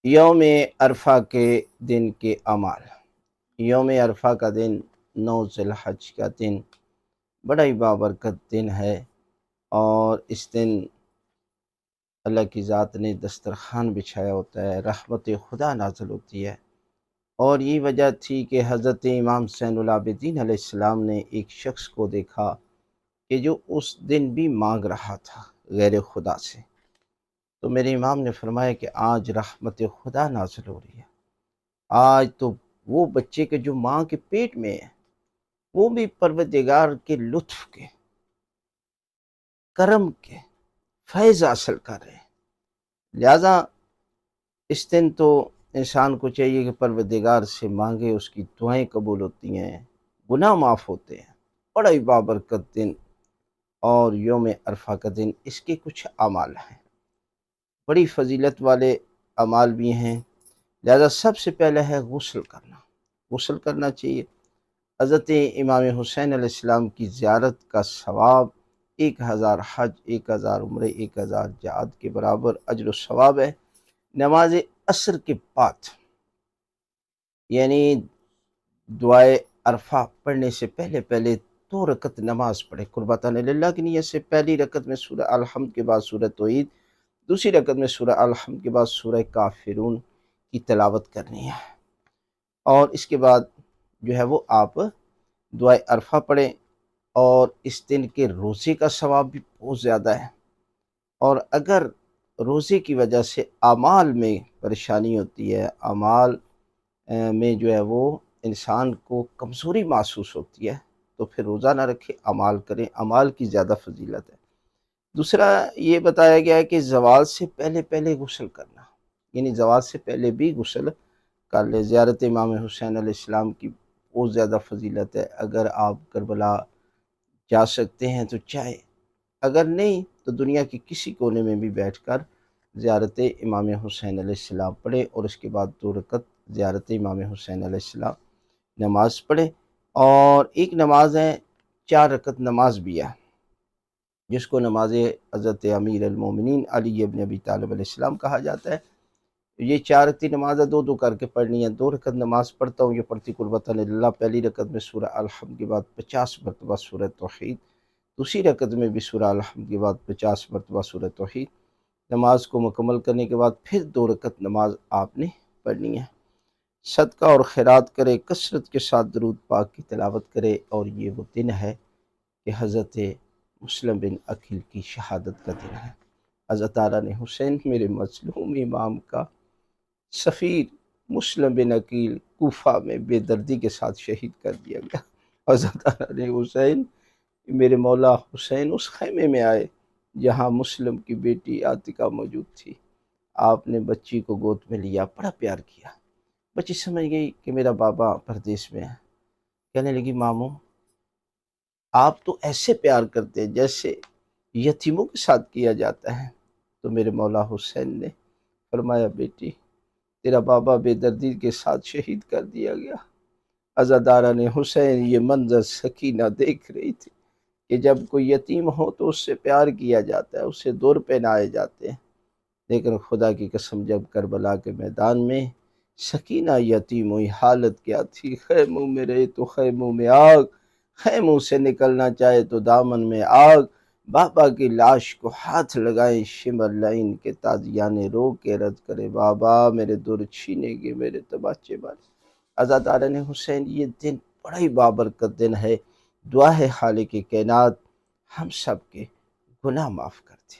یوم عرفہ کے دن کے اعمال۔ یوم عرفہ کا دن 9 ذی الحج کا دن بڑا ہی بابرکت دن ہے، اور اس دن اللہ کی ذات نے دسترخوان بچھایا ہوتا ہے، رحمت خدا نازل ہوتی ہے۔ اور یہ وجہ تھی کہ حضرت امام زین العابدین علیہ السلام نے ایک شخص کو دیکھا کہ جو اس دن بھی مانگ رہا تھا غیر خدا سے۔ تو میرے امام نے فرمایا کہ آج رحمت خدا نازل ہو رہی ہے، آج تو وہ بچے کے جو ماں کے پیٹ میں ہے وہ بھی پروردگار کے لطف کے، کرم کے فیض حاصل کر رہے ہیں۔ لہذا اس دن تو انسان کو چاہیے کہ پروردگار سے مانگے، اس کی دعائیں قبول ہوتی ہیں، گناہ معاف ہوتے ہیں۔ بڑا ہی بابرکت دن اور یوم عرفہ کا دن، اس کے کچھ اعمال ہیں، بڑی فضیلت والے اعمال بھی ہیں۔ لہذا سب سے پہلے ہے غسل کرنا۔ غسل کرنا چاہیے۔ حضرت امام حسین علیہ السلام کی زیارت کا ثواب 1000 حج، 1000 عمرے، 1000 جہاد کے برابر اجر و ثواب ہے۔ نماز عصر کے بعد، یعنی دعائے عرفہ پڑھنے سے پہلے 2 رکعت نماز پڑھے قربتاً للہ کی نیت سے۔ پہلی رکعت میں سورہ الحمد کے بعد سورہ توحید، دوسری رکعت میں سورہ الحمد کے بعد سورہ کافرون کی تلاوت کرنی ہے، اور اس کے بعد جو ہے وہ آپ دعائے عرفہ پڑھیں۔ اور اس دن کے روزے کا ثواب بھی بہت زیادہ ہے، اور اگر روزے کی وجہ سے اعمال میں پریشانی ہوتی ہے، اعمال میں جو ہے وہ انسان کو کمزوری محسوس ہوتی ہے، تو پھر روزہ نہ رکھے، اعمال کریں، اعمال کی زیادہ فضیلت ہے۔ دوسرا یہ بتایا گیا ہے کہ زوال سے پہلے غسل کرنا، یعنی زوال سے پہلے بھی غسل کر لے۔ زیارت امام حسین علیہ السلام کی بہت زیادہ فضیلت ہے، اگر آپ کربلا جا سکتے ہیں تو چاہے، اگر نہیں تو دنیا کے کسی کونے میں بھی بیٹھ کر زیارت امام حسین علیہ السلام پڑھے، اور اس کے بعد 2 رکعت زیارت امام حسین علیہ السلام نماز پڑھے۔ اور ایک نماز ہے 4 رکعت نماز بھی ہے، جس کو نماز حضرت امیر المومنین علی ابن ابی طالب علیہ السلام کہا جاتا ہے۔ یہ 4 رکعتی نماز ہے، 2 کر کے پڑھنی ہے۔ 2 رکعت نماز پڑھتا ہوں، یہ پڑھتی قربتاً للہ۔ پہلی رکعت میں سورہ الحمد کے بعد 50 مرتبہ سورہ توحید، دوسری رکعت میں بھی سورہ الحمد کے بعد 50 مرتبہ سورہ توحید۔ نماز کو مکمل کرنے کے بعد پھر 2 رکعت نماز آپ نے پڑھنی ہے۔ صدقہ اور خیرات کرے، کثرت کے ساتھ درود پاک کی تلاوت کرے، اور یہ وہ دن ہے کہ حضرت مسلم بن عقیل کی شہادت کا دن ہے۔ حضرت تعالیٰ نے حسین میرے مظلوم امام کا سفیر مسلم بن عقیل کوفہ میں بے دردی کے ساتھ شہید کر دیا گیا۔ حضرت تعالیٰ نے حسین، میرے مولا حسین اس خیمے میں آئے جہاں مسلم کی بیٹی عاتکہ موجود تھی۔ آپ نے بچی کو گود میں لیا، بڑا پیار کیا۔ بچی سمجھ گئی کہ میرا بابا پردیس میں ہے، کہنے لگی ماموں آپ تو ایسے پیار کرتے ہیں جیسے یتیموں کے ساتھ کیا جاتا ہے۔ تو میرے مولا حسین نے فرمایا بیٹی تیرا بابا بے دردی کے ساتھ شہید کر دیا گیا۔ عزادارہ نے حسین یہ منظر سکینہ دیکھ رہی تھی کہ جب کوئی یتیم ہو تو اس سے پیار کیا جاتا ہے، اسے 2 پہنائے جاتے ہیں، لیکن خدا کی قسم جب کربلا کے میدان میں سکینہ یتیم ہوئی، حالت کیا تھی؟ خیموں میں رہے تو خیموں میں آگ، خیموں سے نکلنا چاہے تو دامن میں آگ، بابا کی لاش کو ہاتھ لگائیں شمر لائن کے تازیان رو کے رد کرے بابا میرے دور چھینے گے میرے تماچے مارے۔ عزادارہ نے حسین یہ دن بڑا ہی بابرکت دن ہے، دعا ہے خالق کائنات ہم سب کے گناہ معاف کرتے۔